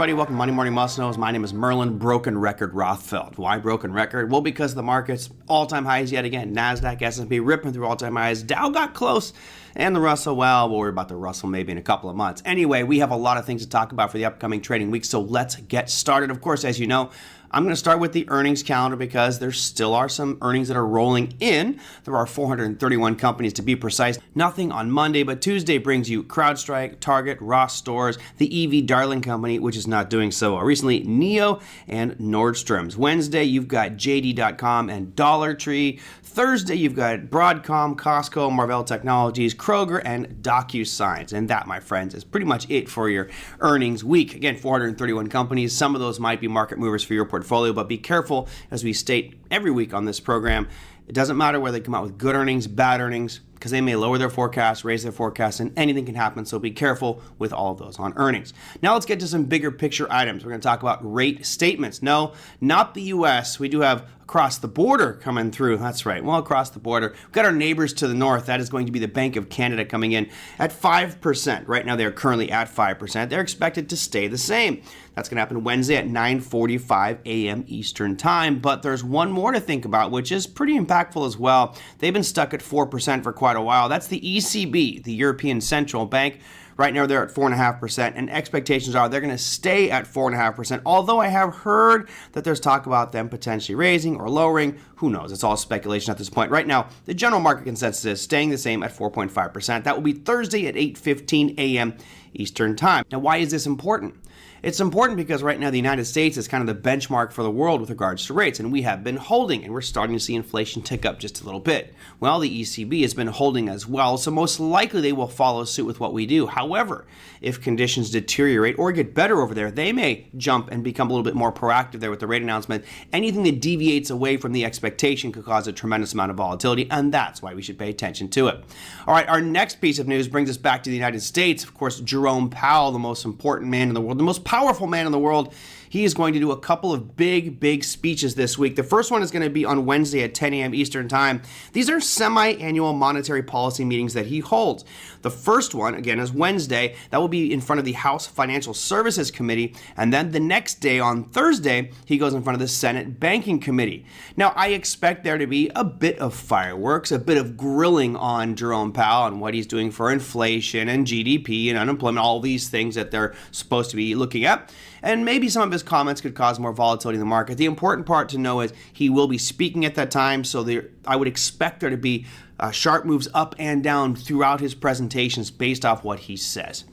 everybody, welcome to Monday Morning Must Knows. My name is Merlin Broken Record Rothfeld. Why broken record? Well, because the market's all-time highs yet again. NASDAQ, S&P ripping through all-time highs. Dow got close, and the Russell, well, we'll worry about the Russell maybe in a couple of months. Anyway, we have a lot of things to talk about for the upcoming trading week, so let's get started. Of course, as you know, I'm going to start with the earnings calendar because there still are some earnings that are rolling in. There are 431 companies to be precise. Nothing on Monday, but Tuesday brings you CrowdStrike, Target, Ross Stores, the EV Darling Company, which is not doing so well recently, NEO, and Nordstrom's. Wednesday, you've got JD.com and Dollar Tree. Thursday, you've got Broadcom, Costco, Marvell Technologies, Kroger, and DocuSign. And that, my friends, is pretty much it for your earnings week. Again, 431 companies. Some of those might be market movers for your portfolio, but be careful, as we state every week on this program. It doesn't matter whether they come out with good earnings, bad earnings, because they may lower their forecast, raise their forecast, and anything can happen. So be careful with all of those on earnings. Now let's get to some bigger picture items. We're going to talk about rate statements. No, not the U.S. We do have across the border coming through. That's right. Well, across the border, we've got our neighbors to the north. That is going to be the Bank of Canada coming in at 5%. Right now, they're currently at 5%. They're expected to stay the same. That's going to happen Wednesday at 9:45 a.m. Eastern Time. But there's one more to think about, which is pretty impactful as well. They've been stuck at 4% for quite a while. That's the ECB, the European Central Bank. Right now, they're at 4.5%, and expectations are they're going to stay at 4.5%, although I have heard that there's talk about them potentially raising or lowering. Who knows? It's all speculation at this point. Right now, the general market consensus is staying the same at 4.5%. That will be Thursday at 8:15 a.m. Eastern Time. Now, why is this important? It's important because right now the United States is kind of the benchmark for the world with regards to rates, and we have been holding, and we're starting to see inflation tick up just a little bit. Well, the ECB has been holding as well, so most likely they will follow suit with what we do. However, if conditions deteriorate or get better over there, they may jump and become a little bit more proactive there with the rate announcement. Anything that deviates away from the expectation could cause a tremendous amount of volatility, and that's why we should pay attention to it. All right, our next piece of news brings us back to the United States. Of course, Jerome Powell, the most important man in the world, the most powerful man in the world, he is going to do a couple of big speeches this week. The first one is going to be on Wednesday at 10 a.m. Eastern Time. These are semi-annual monetary policy meetings that he holds. The first one, again, is Wednesday. That will be in front of the House Financial Services Committee. And then the next day, on Thursday, he goes in front of the Senate Banking Committee. Now, I expect there to be a bit of fireworks, a bit of grilling on Jerome Powell and what he's doing for inflation and GDP and unemployment, all these things that they're supposed to be looking at. And maybe some of his comments could cause more volatility in the market. The important part to know is he will be speaking at that time, so I would expect there to be sharp moves up and down throughout his presentations based off what he says.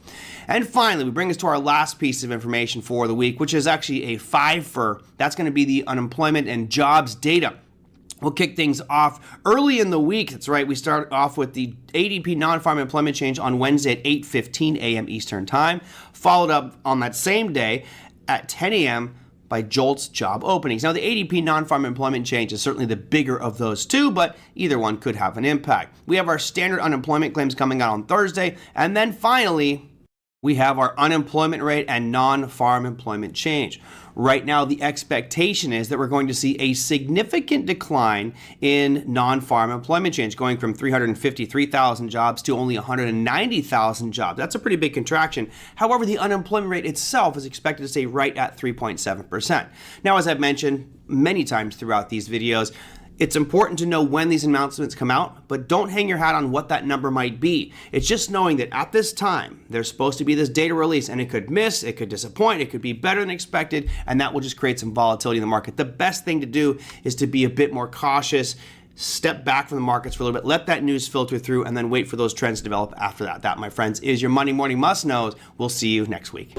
And finally, we bring us to our last piece of information for the week, which is actually a five-fer. That's going to be the unemployment and jobs data. We'll kick things off early in the week. That's right. We start off with the ADP non-farm employment change on Wednesday at 8:15 a.m. Eastern Time, followed up on that same day at 10 a.m. by JOLTS job openings. Now, the ADP non-farm employment change is certainly the bigger of those two, but either one could have an impact. We have our standard unemployment claims coming out on Thursday, and then finally, we have our unemployment rate and non-farm employment change. Right now, the expectation is that we're going to see a significant decline in non-farm employment change, going from 353,000 jobs to only 190,000 jobs. That's a pretty big contraction. However, the unemployment rate itself is expected to stay right at 3.7%. Now, as I've mentioned many times throughout these videos, it's important to know when these announcements come out, but don't hang your hat on what that number might be. It's just knowing that at this time, there's supposed to be this data release, and it could miss, it could disappoint, it could be better than expected, and that will just create some volatility in the market. The best thing to do is to be a bit more cautious, step back from the markets for a little bit, let that news filter through, and then wait for those trends to develop after that. That, my friends, is your Monday Morning Must Knows. We'll see you next week.